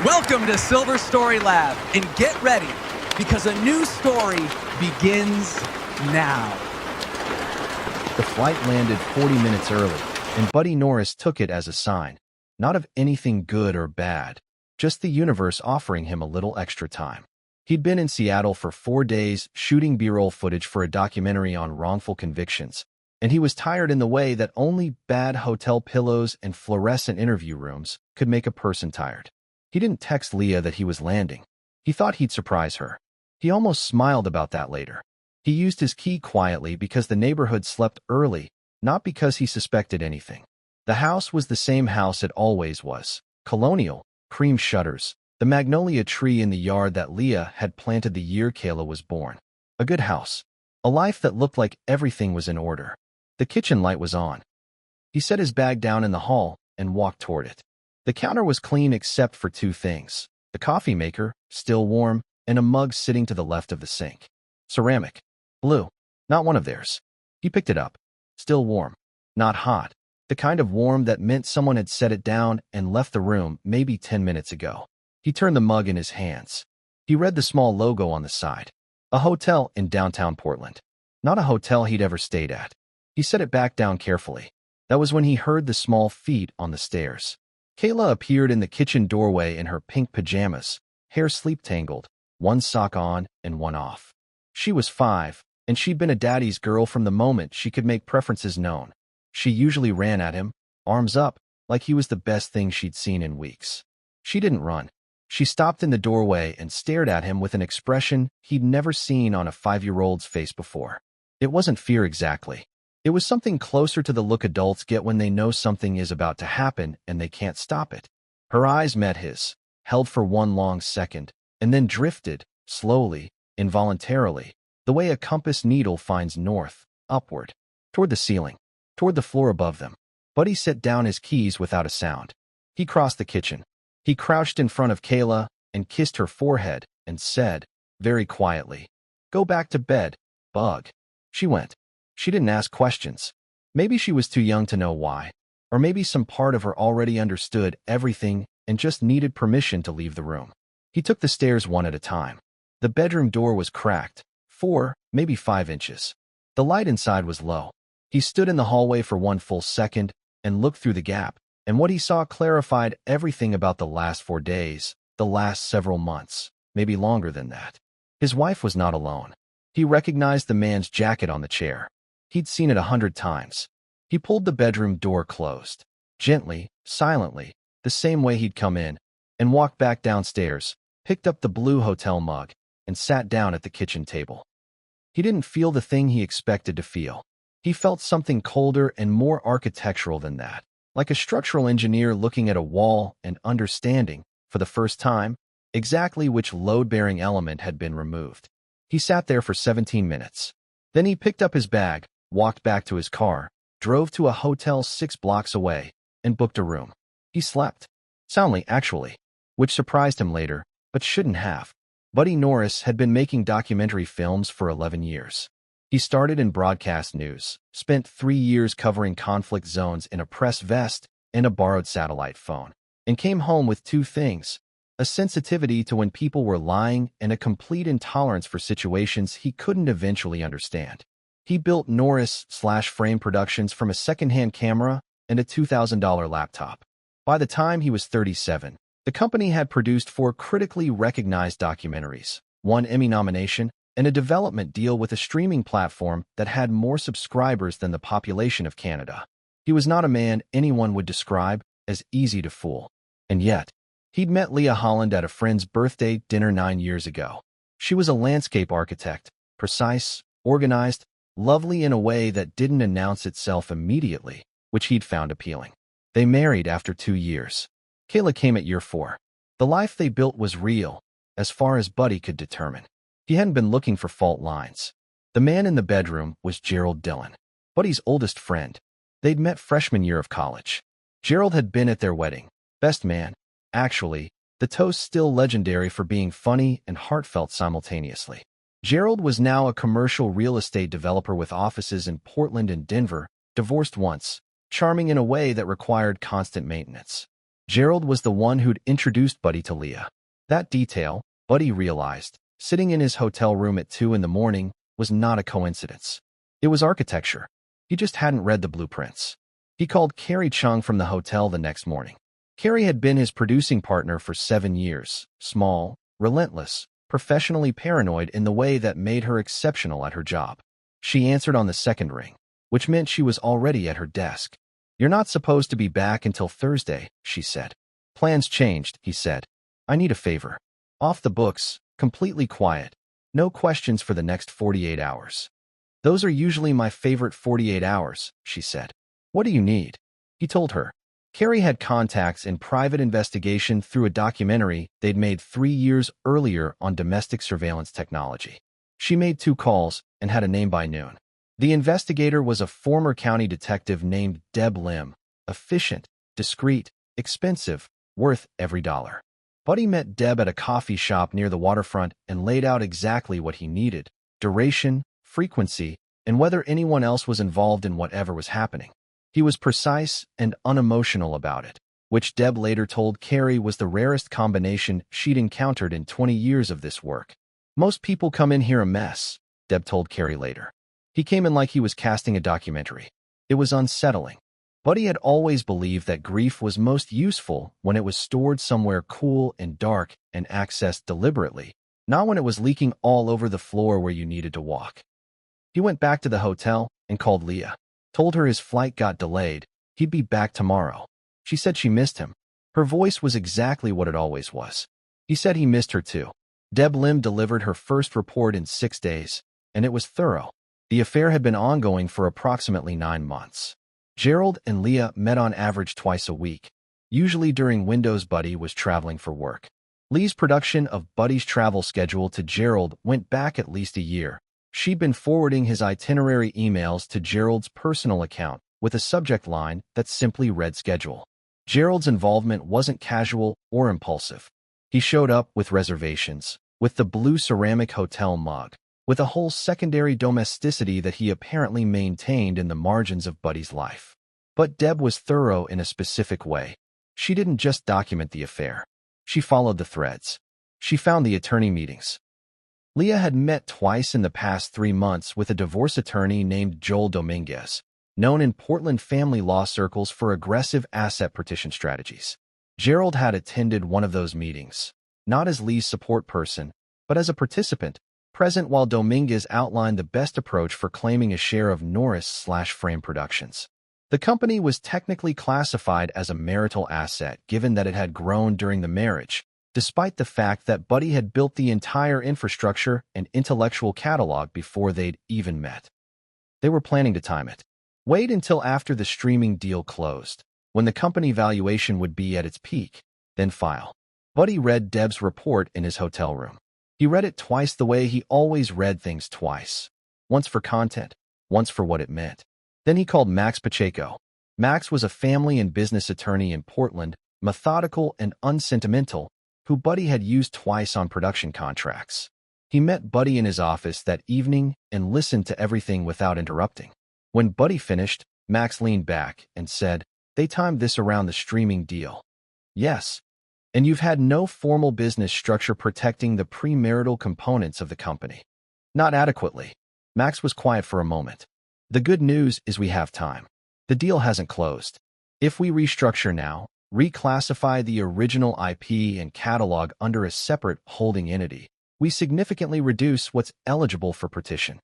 Welcome to Silver Story Lab, and get ready, because a new story begins now. The flight landed 40 minutes early, and Buddy Norris took it as a sign, not of anything good or bad, just the universe offering him a little extra time. He'd been in Seattle for 4 days shooting B-roll footage for a documentary on wrongful convictions, and he was tired in the way that only bad hotel pillows and fluorescent interview rooms could make a person tired. He didn't text Leah that he was landing. He thought he'd surprise her. He almost smiled about that later. He used his key quietly because the neighborhood slept early, not because he suspected anything. The house was the same house it always was. Colonial, cream shutters, the magnolia tree in the yard that Leah had planted the year Kayla was born. A good house. A life that looked like everything was in order. The kitchen light was on. He set his bag down in the hall and walked toward it. The counter was clean except for 2 things. The coffee maker, still warm, and a mug sitting to the left of the sink. Ceramic. Blue. Not one of theirs. He picked it up. Still warm. Not hot. The kind of warm that meant someone had set it down and left the room maybe 10 minutes ago. He turned the mug in his hands. He read the small logo on the side. A hotel in downtown Portland. Not a hotel he'd ever stayed at. He set it back down carefully. That was when he heard the small feet on the stairs. Kayla appeared in the kitchen doorway in her pink pajamas, hair sleep-tangled, one sock on and one off. She was 5, and she'd been a daddy's girl from the moment she could make preferences known. She usually ran at him, arms up, like he was the best thing she'd seen in weeks. She didn't run. She stopped in the doorway and stared at him with an expression he'd never seen on a 5-year-old's face before. It wasn't fear exactly. It was something closer to the look adults get when they know something is about to happen and they can't stop it. Her eyes met his, held for one long second, and then drifted, slowly, involuntarily, the way a compass needle finds north, upward, toward the ceiling, toward the floor above them. Buddy set down his keys without a sound. He crossed the kitchen. He crouched in front of Kayla and kissed her forehead and said, very quietly, "Go back to bed, bug." She went. She didn't ask questions. Maybe she was too young to know why, or maybe some part of her already understood everything and just needed permission to leave the room. He took the stairs one at a time. The bedroom door was cracked, 4, maybe 5 inches. The light inside was low. He stood in the hallway for one full second and looked through the gap, and what he saw clarified everything about the last 4 days, the last several months, maybe longer than that. His wife was not alone. He recognized the man's jacket on the chair. He'd seen it 100 times. He pulled the bedroom door closed, gently, silently, the same way he'd come in, and walked back downstairs, picked up the blue hotel mug, and sat down at the kitchen table. He didn't feel the thing he expected to feel. He felt something colder and more architectural than that, like a structural engineer looking at a wall and understanding, for the first time, exactly which load-bearing element had been removed. He sat there for 17 minutes. Then he picked up his bag, walked back to his car, drove to a hotel 6 blocks away, and booked a room. He slept. Soundly, actually, which surprised him later, but shouldn't have. Buddy Norris had been making documentary films for 11 years. He started in broadcast news, spent 3 years covering conflict zones in a press vest and a borrowed satellite phone, and came home with 2 things: a sensitivity to when people were lying and a complete intolerance for situations he couldn't eventually understand. He built Norris/Frame Productions from a secondhand camera and a $2,000 laptop. By the time he was 37, the company had produced 4 critically recognized documentaries, 1 Emmy nomination, and a development deal with a streaming platform that had more subscribers than the population of Canada. He was not a man anyone would describe as easy to fool. And yet, he'd met Leah Holland at a friend's birthday dinner 9 years ago. She was a landscape architect, precise, organized, lovely in a way that didn't announce itself immediately, which he'd found appealing. They married after 2 years. Kayla came at year 4. The life they built was real, as far as Buddy could determine. He hadn't been looking for fault lines. The man in the bedroom was Gerald Dillon, Buddy's oldest friend. They'd met freshman year of college. Gerald had been at their wedding. Best man. Actually, the toast still legendary for being funny and heartfelt simultaneously. Gerald was now a commercial real estate developer with offices in Portland and Denver, divorced once, charming in a way that required constant maintenance. Gerald was the one who'd introduced Buddy to Leah. That detail, Buddy realized, sitting in his hotel room at 2 in the morning, was not a coincidence. It was architecture. He just hadn't read the blueprints. He called Carrie Chung from the hotel the next morning. Carrie had been his producing partner for 7 years, small, relentless, professionally paranoid in the way that made her exceptional at her job. She answered on the second ring, which meant she was already at her desk. "You're not supposed to be back until Thursday," she said. "Plans changed," he said. "I need a favor. Off the books, completely quiet. No questions for the next 48 hours. "Those are usually my favorite 48 hours, she said. "What do you need?" He told her. Carrie had contacts in private investigation through a documentary they'd made 3 years earlier on domestic surveillance technology. She made 2 calls and had a name by noon. The investigator was a former county detective named Deb Lim, efficient, discreet, expensive, worth every dollar. Buddy met Deb at a coffee shop near the waterfront and laid out exactly what he needed: duration, frequency, and whether anyone else was involved in whatever was happening. He was precise and unemotional about it, which Deb later told Carrie was the rarest combination she'd encountered in 20 years of this work. "Most people come in here a mess," Deb told Carrie later. "He came in like he was casting a documentary. It was unsettling." Buddy had always believed that grief was most useful when it was stored somewhere cool and dark and accessed deliberately, not when it was leaking all over the floor where you needed to walk. He went back to the hotel and called Leah. Told her his flight got delayed. He'd be back tomorrow. She said she missed him. Her voice was exactly what it always was. He said he missed her too. Deb Lim delivered her first report in 6 days, and it was thorough. The affair had been ongoing for approximately 9 months. Gerald and Leah met on average twice a week, usually during windows Buddy was traveling for work. Lee's production of Buddy's travel schedule to Gerald went back at least a year. She'd been forwarding his itinerary emails to Gerald's personal account with a subject line that simply read schedule. Gerald's involvement wasn't casual or impulsive. He showed up with reservations, with the blue ceramic hotel mug, with a whole secondary domesticity that he apparently maintained in the margins of Buddy's life. But Deb was thorough in a specific way. She didn't just document the affair. She followed the threads. She found the attorney meetings. Leah had met twice in the past 3 months with a divorce attorney named Joel Dominguez, known in Portland family law circles for aggressive asset partition strategies. Gerald had attended one of those meetings, not as Lee's support person, but as a participant, present while Dominguez outlined the best approach for claiming a share of Norris/Frame Productions. The company was technically classified as a marital asset given that it had grown during the marriage, despite the fact that Buddy had built the entire infrastructure and intellectual catalog before they'd even met. They were planning to time it. Wait until after the streaming deal closed, when the company valuation would be at its peak, then file. Buddy read Deb's report in his hotel room. He read it twice the way he always read things twice. Once for content, once for what it meant. Then he called Max Pacheco. Max was a family and business attorney in Portland, methodical and unsentimental, who Buddy had used twice on production contracts. He met Buddy in his office that evening and listened to everything without interrupting. When Buddy finished, Max leaned back and said, "They timed this around the streaming deal." "Yes. And you've had no formal business structure protecting the premarital components of the company." "Not adequately." Max was quiet for a moment. "The good news is we have time. The deal hasn't closed. If we restructure now, reclassify the original IP and catalog under a separate holding entity, we significantly reduce what's eligible for partition."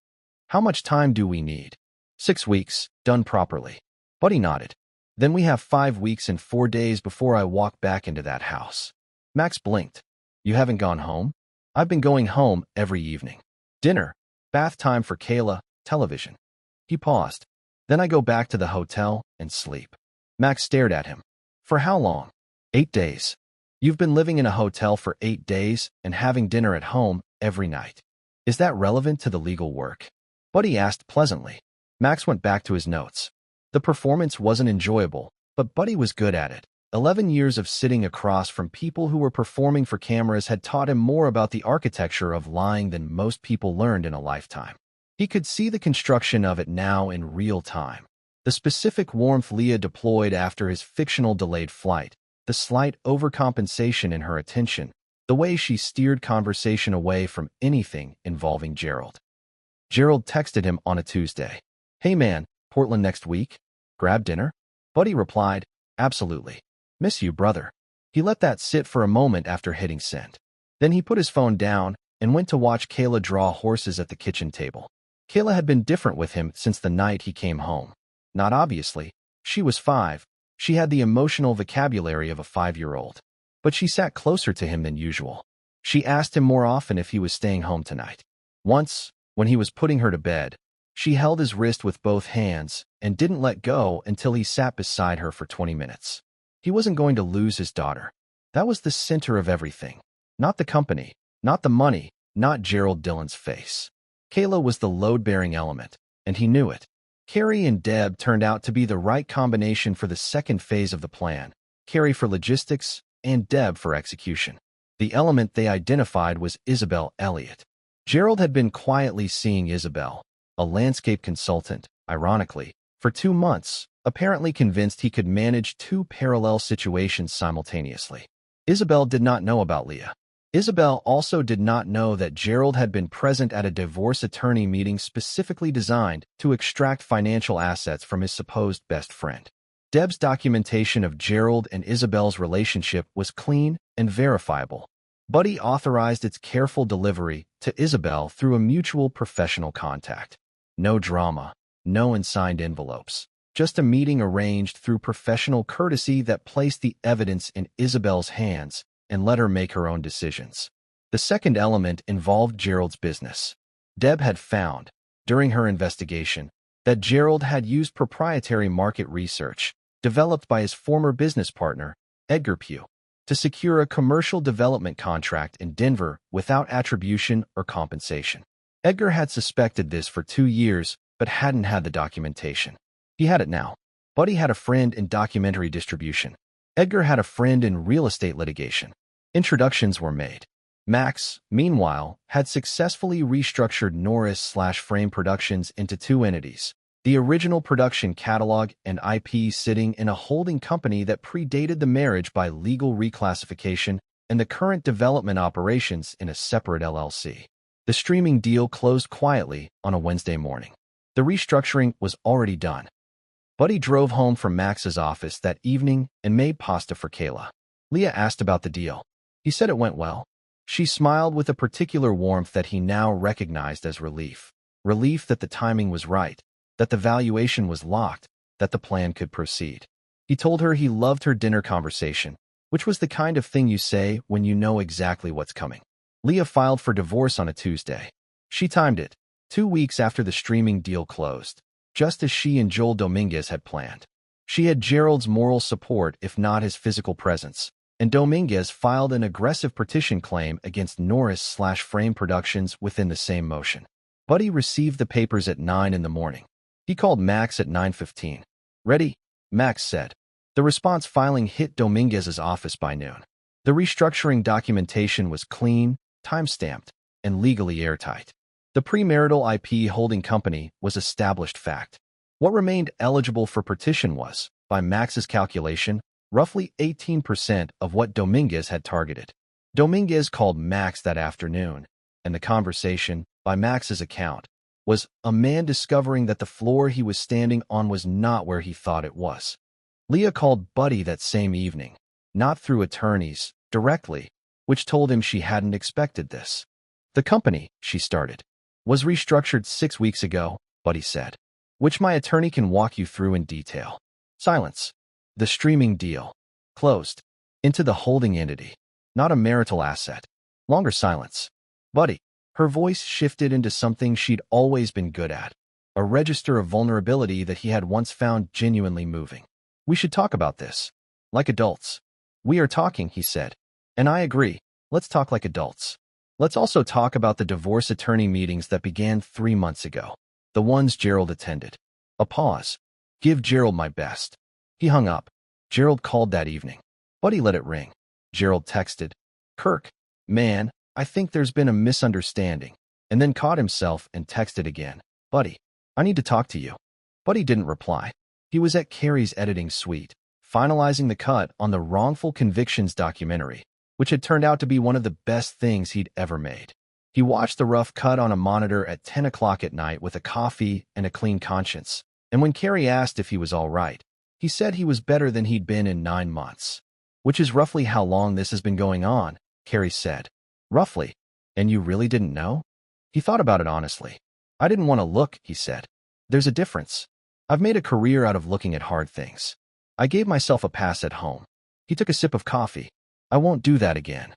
"How much time do we need?" 6 weeks, done properly." Buddy nodded. "Then we have 5 weeks and 4 days before I walk back into that house." Max blinked. "You haven't gone home?" "I've been going home every evening. Dinner, bath time for Kayla, television." He paused. "Then I go back to the hotel and sleep." Max stared at him. "For how long?" 8 days. You've been living in a hotel for 8 days and having dinner at home every night. Is that relevant to the legal work?" Buddy asked pleasantly. Max went back to his notes. The performance wasn't enjoyable, but Buddy was good at it. 11 years of sitting across from people who were performing for cameras had taught him more about the architecture of lying than most people learned in a lifetime. He could see the construction of it now in real time. The specific warmth Leah deployed after his fictional delayed flight, the the slight overcompensation in her attention, the way she steered conversation away from anything involving Gerald. Gerald texted him on a Tuesday. "Hey man, Portland next week? Grab dinner?" Buddy replied, "Absolutely. Miss you, brother." He let that sit for a moment after hitting send. Then he put his phone down and went to watch Kayla draw horses at the kitchen table. Kayla had been different with him since the night he came home. Not obviously. She was 5. She had the emotional vocabulary of a 5-year-old. But she sat closer to him than usual. She asked him more often if he was staying home tonight. Once, when he was putting her to bed, she held his wrist with both hands and didn't let go until he sat beside her for 20 minutes. He wasn't going to lose his daughter. That was the center of everything. Not the company, not the money, not Gerald Dillon's face. Kayla was the load-bearing element, and he knew it. Carrie and Deb turned out to be the right combination for the second phase of the plan, Carrie for logistics and Deb for execution. The element they identified was Isabel Elliott. Gerald had been quietly seeing Isabel, a landscape consultant, ironically, for 2 months, apparently convinced he could manage 2 parallel situations simultaneously. Isabel did not know about Leah. Isabel also did not know that Gerald had been present at a divorce attorney meeting specifically designed to extract financial assets from his supposed best friend. Deb's documentation of Gerald and Isabel's relationship was clean and verifiable. Buddy authorized its careful delivery to Isabel through a mutual professional contact. No drama, no unsigned envelopes. Just a meeting arranged through professional courtesy that placed the evidence in Isabel's hands and let her make her own decisions. The second element involved Gerald's business. Deb had found, during her investigation, that Gerald had used proprietary market research developed by his former business partner, Edgar Pugh, to secure a commercial development contract in Denver without attribution or compensation. Edgar had suspected this for 2 years but hadn't had the documentation. He had it now. Buddy had a friend in documentary distribution. Edgar had a friend in real estate litigation. Introductions were made. Max, meanwhile, had successfully restructured Norris/Frame Productions into 2 entities, the original production catalog and IP sitting in a holding company that predated the marriage by legal reclassification, and the current development operations in a separate LLC. The streaming deal closed quietly on a Wednesday morning. The restructuring was already done. Buddy drove home from Max's office that evening and made pasta for Kayla. Leah asked about the deal. He said it went well. She smiled with a particular warmth that he now recognized as relief. Relief that the timing was right, that the valuation was locked, that the plan could proceed. He told her he loved her dinner conversation, which was the kind of thing you say when you know exactly what's coming. Leah filed for divorce on a Tuesday. She timed it, 2 weeks after the streaming deal closed, just as she and Joel Dominguez had planned. She had Gerald's moral support if not his physical presence, and Dominguez filed an aggressive petition claim against Norris/Frame Productions within the same motion. Buddy received the papers at 9 in the morning. He called Max at 9:15. "Ready?" Max said. The response filing hit Dominguez's office by noon. The restructuring documentation was clean, time-stamped, and legally airtight. The premarital IP holding company was established fact. What remained eligible for petition was, by Max's calculation, roughly 18% of what Dominguez had targeted. Dominguez called Max that afternoon, and the conversation, by Max's account, was a man discovering that the floor he was standing on was not where he thought it was. Leah called Buddy that same evening, not through attorneys, directly, which told him she hadn't expected this. "The company," she started, "was restructured 6 weeks ago," Buddy said, "which my attorney can walk you through in detail." Silence. The streaming deal. Closed. Into the holding entity. Not a marital asset. Longer silence. "Buddy." Her voice shifted into something she'd always been good at. A register of vulnerability that he had once found genuinely moving. "We should talk about this. Like adults." "We are talking," he said. "And I agree. Let's talk like adults. Let's also talk about the divorce attorney meetings that began 3 months ago. The ones Gerald attended." A pause. "Give Gerald my best." He hung up. Gerald called that evening. Buddy let it ring. Gerald texted, "Kirk, man, I think there's been a misunderstanding," and then caught himself and texted again, "Buddy, I need to talk to you." Buddy didn't reply. He was at Carrie's editing suite, finalizing the cut on the Wrongful Convictions documentary, which had turned out to be one of the best things he'd ever made. He watched the rough cut on a monitor at 10 o'clock at night with a coffee and a clean conscience, and when Carrie asked if he was all right, he said he was better than he'd been in 9 months. Which is roughly how long this has been going on, Carrie said. Roughly. And you really didn't know? He thought about it honestly. I didn't want to look, he said. There's a difference. I've made a career out of looking at hard things. I gave myself a pass at home. He took a sip of coffee. I won't do that again.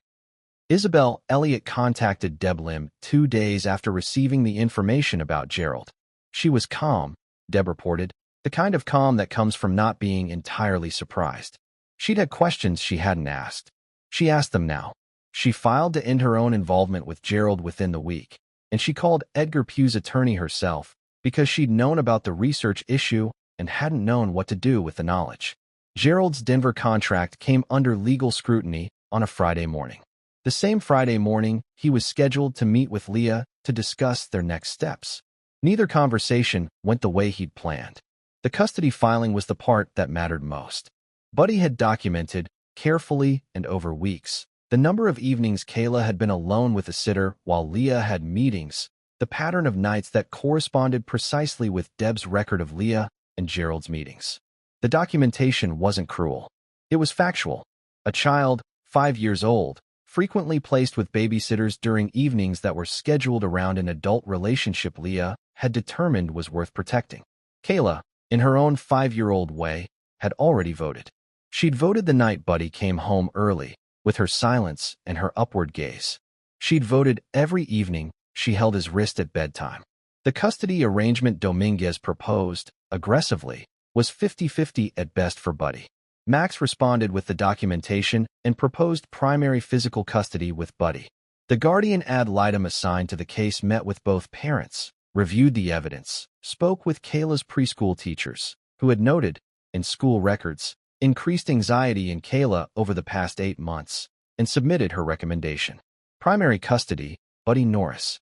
Isabel Elliott contacted Deb Lim 2 days after receiving the information about Gerald. She was calm, Deb reported, the kind of calm that comes from not being entirely surprised. She'd had questions she hadn't asked. She asked them now. She filed to end her own involvement with Gerald within the week, and she called Edgar Pugh's attorney herself because she'd known about the research issue and hadn't known what to do with the knowledge. Gerald's Denver contract came under legal scrutiny on a Friday morning. The same Friday morning, he was scheduled to meet with Leah to discuss their next steps. Neither conversation went the way he'd planned. The custody filing was the part that mattered most. Buddy had documented, carefully and over weeks, the number of evenings Kayla had been alone with a sitter while Leah had meetings, the pattern of nights that corresponded precisely with Deb's record of Leah and Gerald's meetings. The documentation wasn't cruel. It was factual. A child, 5 years old, frequently placed with babysitters during evenings that were scheduled around an adult relationship Leah had determined was worth protecting. Kayla, in her own 5-year-old way, had already voted. She'd voted the night Buddy came home early, with her silence and her upward gaze. She'd voted every evening she held his wrist at bedtime. The custody arrangement Dominguez proposed, aggressively, was 50-50 at best for Buddy. Max responded with the documentation and proposed primary physical custody with Buddy. The guardian ad litem assigned to the case met with both parents, reviewed the evidence, spoke with Kayla's preschool teachers, who had noted, in school records, increased anxiety in Kayla over the past 8 months, and submitted her recommendation. Primary custody, Buddy Norris.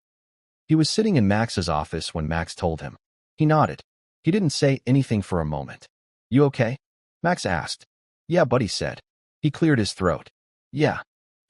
He was sitting in Max's office when Max told him. He nodded. He didn't say anything for a moment. You okay? Max asked. Yeah, Buddy said. He cleared his throat. Yeah.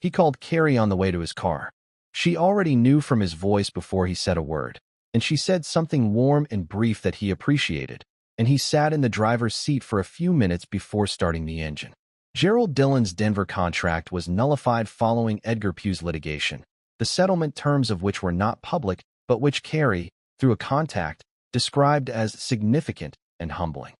He called Carrie on the way to his car. She already knew from his voice before he said a word, and she said something warm and brief that he appreciated, and he sat in the driver's seat for a few minutes before starting the engine. Gerald Dillon's Denver contract was nullified following Edgar Pugh's litigation, the settlement terms of which were not public, but which Carrie, through a contact, described as significant and humbling.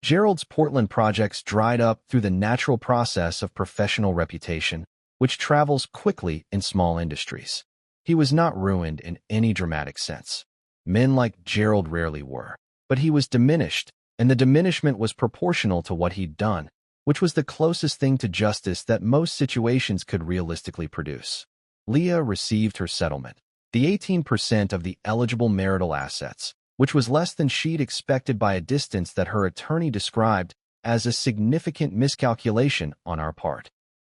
Gerald's Portland projects dried up through the natural process of professional reputation, which travels quickly in small industries. He was not ruined in any dramatic sense. Men like Gerald rarely were. But he was diminished, and the diminishment was proportional to what he'd done, which was the closest thing to justice that most situations could realistically produce. Leah received her settlement, the 18% of the eligible marital assets, which was less than she'd expected by a distance that her attorney described as a significant miscalculation on our part.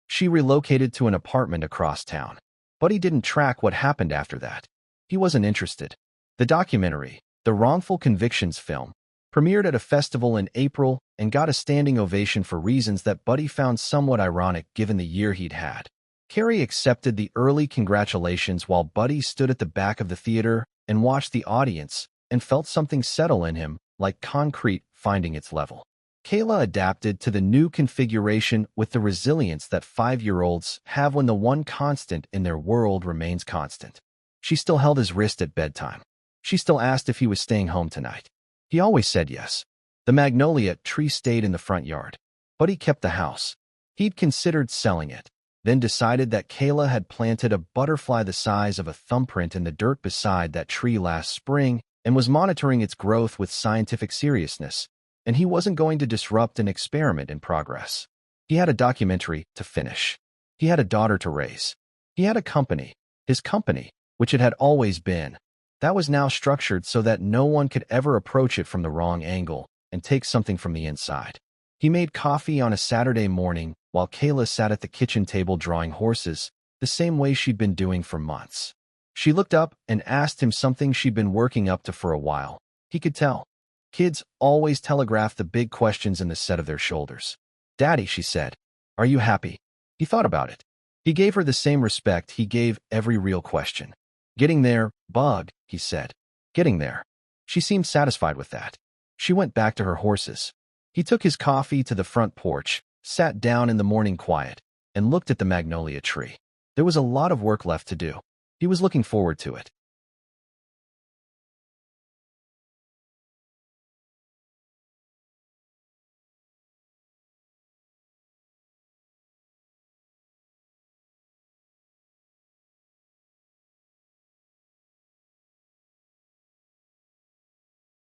She relocated to an apartment across town. But he didn't track what happened after that. He wasn't interested. The documentary, the Wrongful Convictions film, premiered at a festival in April and got a standing ovation for reasons that Buddy found somewhat ironic given the year he'd had. Carrie accepted the early congratulations while Buddy stood at the back of the theater and watched the audience and felt something settle in him, like concrete finding its level. Kayla adapted to the new configuration with the resilience that 5-year-olds have when the one constant in their world remains constant. She still held his wrist at bedtime. She still asked if he was staying home tonight. He always said yes. The magnolia tree stayed in the front yard. But he kept the house. He'd considered selling it, then decided that Kayla had planted a butterfly the size of a thumbprint in the dirt beside that tree last spring and was monitoring its growth with scientific seriousness, and he wasn't going to disrupt an experiment in progress. He had a documentary to finish. He had a daughter to raise. He had a company, his company, which it had always been. That was now structured so that no one could ever approach it from the wrong angle and take something from the inside. He made coffee on a Saturday morning while Kayla sat at the kitchen table drawing horses, the same way she'd been doing for months. She looked up and asked him something she'd been working up to for a while. He could tell. Kids always telegraph the big questions in the set of their shoulders. Daddy, she said, are you happy? He thought about it. He gave her the same respect he gave every real question. Getting there, Bug, he said. Getting there. She seemed satisfied with that. She went back to her horses. He took his coffee to the front porch, sat down in the morning quiet, and looked at the magnolia tree. There was a lot of work left to do. He was looking forward to it.